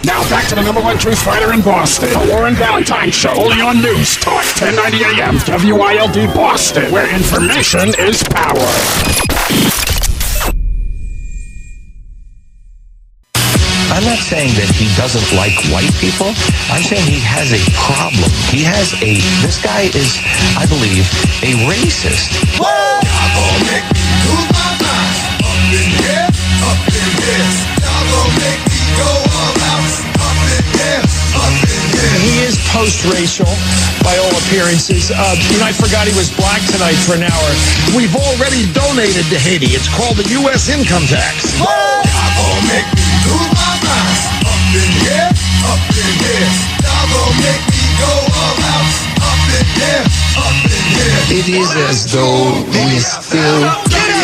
Now back to the number one truth fighter in Boston, the Warren Ballentine Show, only on NewsTalk, 1090 AM, WILD Boston, where information is power. I'm not saying that he doesn't like white people. I'm saying he has a problem. This guy is, I believe, a racist. What? Y'all gonna make me lose my mind. Up in here, up in here. Y'all gonna make me go all out. Up in here, up in here. He is post-racial, by all appearances. I forgot he was black tonight for an hour. We've already donated to Haiti. It's called the U.S. income tax. What? Y'all gonna make me lose my mind. Up in here, up in here. Y'all gonna make me go all out. Up in here, up in here. It is as though we're still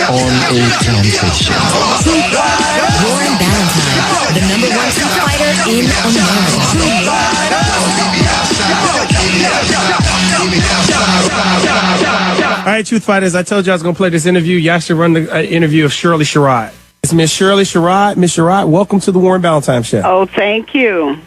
on a plantation. Warren Ballentine, the number one truth fighter in America. All right, Truth Fighters, I told you I was going to play this interview. You actually run the interview of Shirley Sherrod. It's Miss Shirley Sherrod. Miss Sherrod, welcome to the Warren Ballentine Show. Oh, thank you.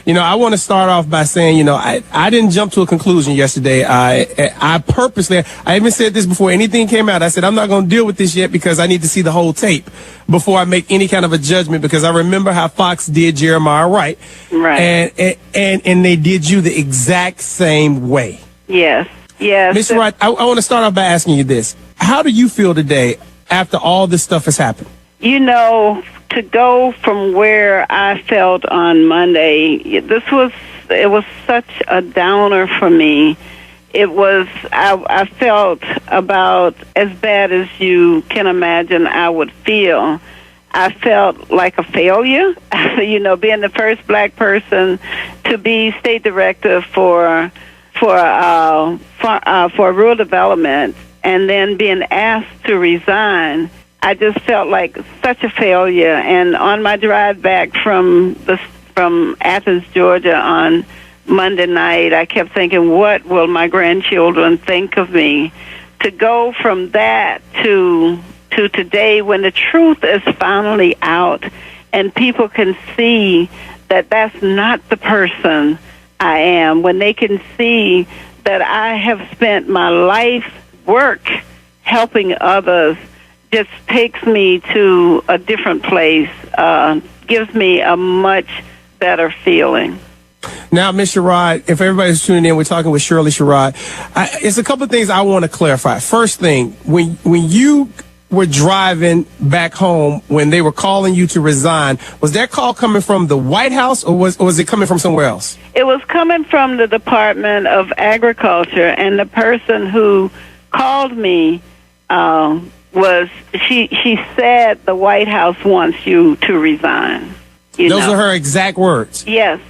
I want to start off by saying, I didn't jump to a conclusion yesterday. I purposely, I even said this before anything came out. I said, I'm not going to deal with this yet because I need to see the whole tape before I make any kind of a judgment, because I remember how Fox did Jeremiah Wright. Right. And they did you the exact same way. Yes. Yes. Miss Wright, I want to start off by asking you this. How do you feel today after all this stuff has happened? To go from where I felt on Monday, it was such a downer for me. I felt about as bad as you can imagine I would feel. I felt like a failure, being the first black person to be state director for rural development, and then being asked to resign. I just felt like such a failure. And on my drive back from Athens, Georgia on Monday night, I kept thinking, what will my grandchildren think of me? To go from that to today, when the truth is finally out and people can see that that's not the person I am, when they can see that I have spent my life's work helping others, just takes me to a different place, gives me a much better feeling. Now, Ms. Sherrod, if everybody's tuning in, we're talking with Shirley Sherrod. It's a couple of things I want to clarify. First thing, when you were driving back home, when they were calling you to resign, was that call coming from the White House, or was it coming from somewhere else? It was coming from the Department of Agriculture, and the person who called me she said the White House wants you to resign. Those are her exact words? Yes.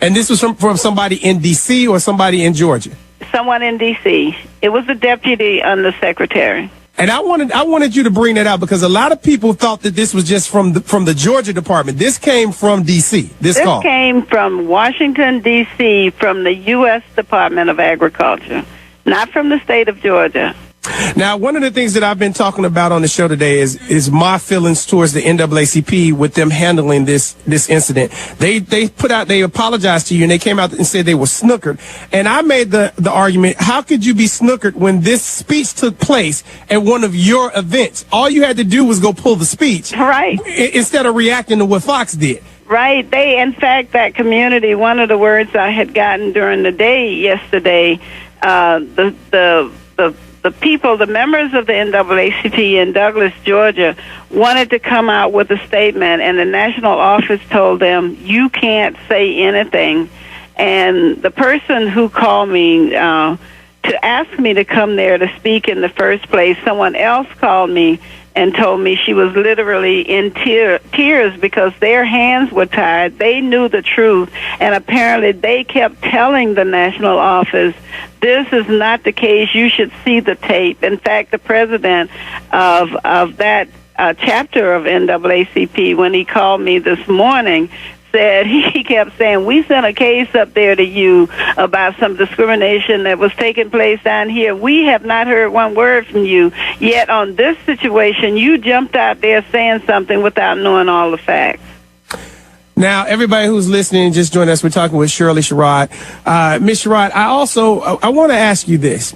And this was from somebody in D.C. or somebody in Georgia? Someone in D.C. It was the deputy undersecretary. And I wanted you to bring that out, because a lot of people thought that this was just from the Georgia department. This came from D.C., this call. This came from Washington, D.C., from the U.S. Department of Agriculture, not from the state of Georgia. Now, one of the things that I've been talking about on the show today is my feelings towards the NAACP with them handling this incident. They apologized to you, and they came out and said they were snookered. And I made the argument, how could you be snookered when this speech took place at one of your events? All you had to do was go pull the speech. Right. Instead of reacting to what Fox did. Right. In fact, that community, one of the words I had gotten during the day yesterday, the people, the members of the NAACP in Douglas, Georgia, wanted to come out with a statement, and the national office told them, you can't say anything. And the person who called me to ask me to come there to speak in the first place, someone else called me and told me she was literally in tears because their hands were tied. They knew the truth, and apparently they kept telling the national office, this is not the case. You should see the tape. In fact, the president of that chapter of NAACP, when he called me this morning, said, he kept saying, we sent a case up there to you about some discrimination that was taking place down here. We have not heard one word from you. Yet on this situation, you jumped out there saying something without knowing all the facts. Now, everybody who's listening, just join us. We're talking with Shirley Sherrod. Ms. Sherrod, I want to ask you this.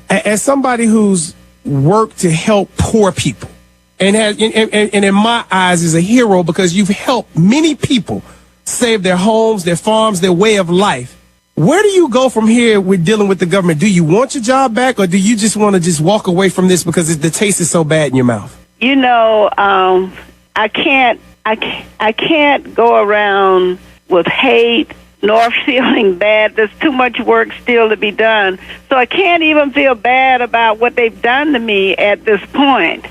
As somebody who's worked to help poor people, and in my eyes is a hero because you've helped many people save their homes, their farms, their way of life. Where do you go from here with dealing with the government? Do you want your job back, or do you just want to just walk away from this because the taste is so bad in your mouth? You know, I can't go around with hate nor feeling bad. There's too much work still to be done. So I can't even feel bad about what they've done to me at this point.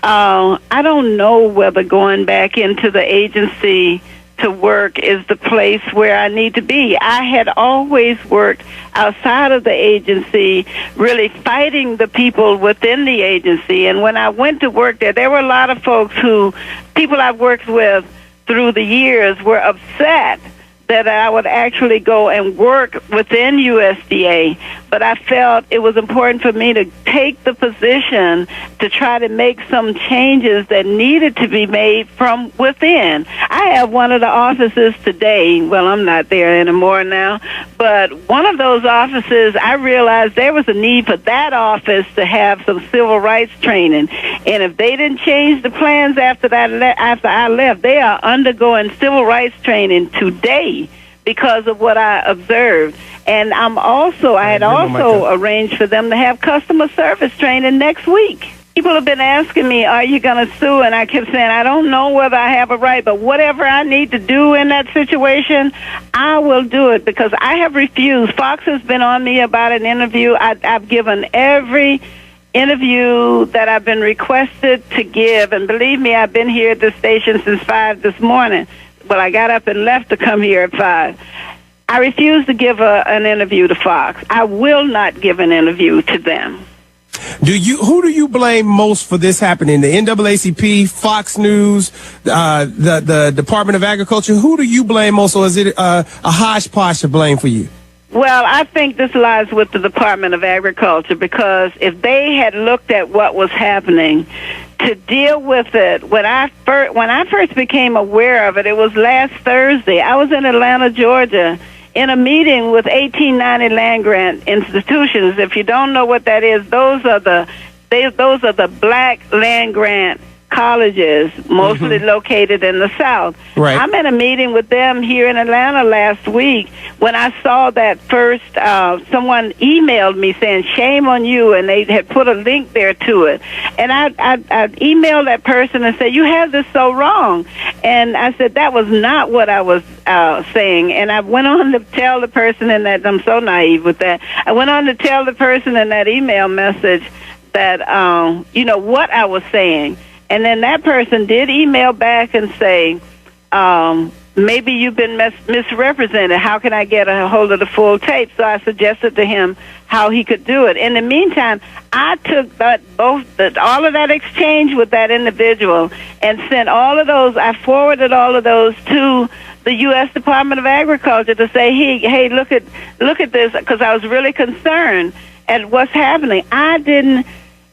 I don't know whether going back into the agency to work is the place where I need to be. I had always worked outside of the agency, really fighting the people within the agency. And when I went to work there were a lot of folks people I've worked with through the years were upset that I would actually go and work within USDA, but I felt it was important for me to take the position to try to make some changes that needed to be made from within. I have one of the offices today, well, I'm not there anymore now, but one of those offices, I realized there was a need for that office to have some civil rights training, and if they didn't change the plans after I left, they are undergoing civil rights training today because of what I observed. And I had also arranged for them to have customer service training next week. People have been asking me, are you going to sue? And I kept saying, I don't know whether I have a right, but whatever I need to do in that situation, I will do it, because I have refused. Fox has been on me about an interview. I've given every interview that I've been requested to give, and believe me, I've been here at the station since 5 this morning. Well, I got up and left to come here at 5. I refuse to give an interview to Fox. I will not give an interview to them. Who do you blame most for this happening? The NAACP, Fox News, the Department of Agriculture? Who do you blame most, or is it a hodgepodge of blame for you? Well, I think this lies with the Department of Agriculture, because if they had looked at what was happening to deal with it, when I first became aware of it, it was last Thursday. I was in Atlanta, Georgia, in a meeting with 1890 land grant institutions. If you don't know what that is, those are the black land grant colleges, mostly located in the South. Right. I'm in a meeting with them here in Atlanta last week when I saw that first, someone emailed me saying, shame on you, and they had put a link there to it. And I emailed that person and said, you have this so wrong. And I said, that was not what I was saying. And I went on to tell the person in that, I'm so naive with that, I went on to tell the person in that email message that, what I was saying. And then that person did email back and say, maybe you've been misrepresented. How can I get a hold of the full tape? So I suggested to him how he could do it. In the meantime, I took all of that exchange with that individual and sent all of those, I forwarded all of those to the U.S. Department of Agriculture to say, hey, look at this, because I was really concerned at what's happening. I didn't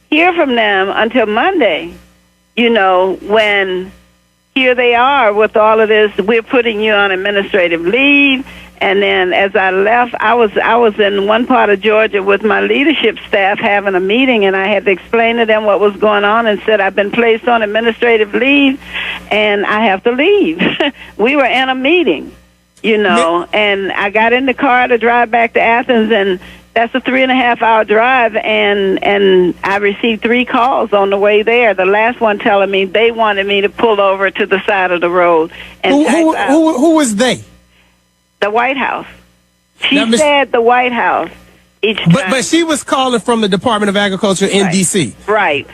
hear from them until Monday. When here they are with all of this, we're putting you on administrative leave. And then as I left, I was in one part of Georgia with my leadership staff having a meeting, and I had to explain to them what was going on and said, I've been placed on administrative leave and I have to leave. We were in a meeting, and I got in the car to drive back to Athens, and that's a 3.5-hour drive, and I received 3 calls on the way there. The last one telling me they wanted me to pull over to the side of the road. And who was they? The White House. She said the White House each time. But she was calling from the Department of Agriculture in D.C. Right.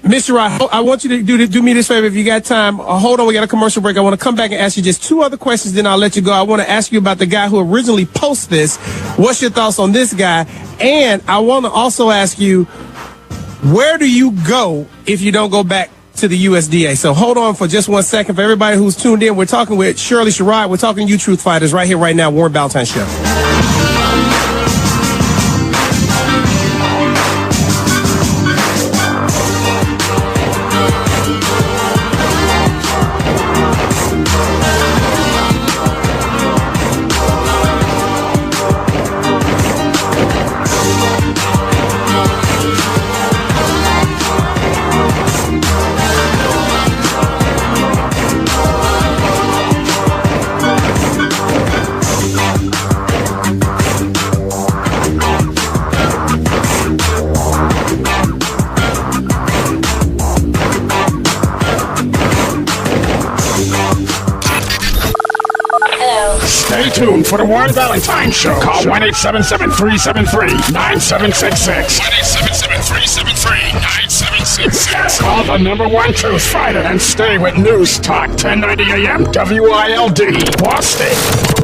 Mr. Sherrod, I want you to do me this favor if you got time. Hold on, we got a commercial break. I want to come back and ask you just 2 other questions, then I'll let you go. I want to ask you about the guy who originally posted this. What's your thoughts on this guy? And I want to also ask you, where do you go if you don't go back to the USDA? So hold on for just 1 second. For everybody who's tuned in, we're talking with Shirley Sherrod. We're talking to you Truth Fighters right here, right now, Warren Ballentine Show. tuned for the Warren Ballentine Show. Call 1-877-373-9766. 1-877-373-9766. Call the #1 Truth Fighter and stay with News Talk 1090 AM WILD Boston.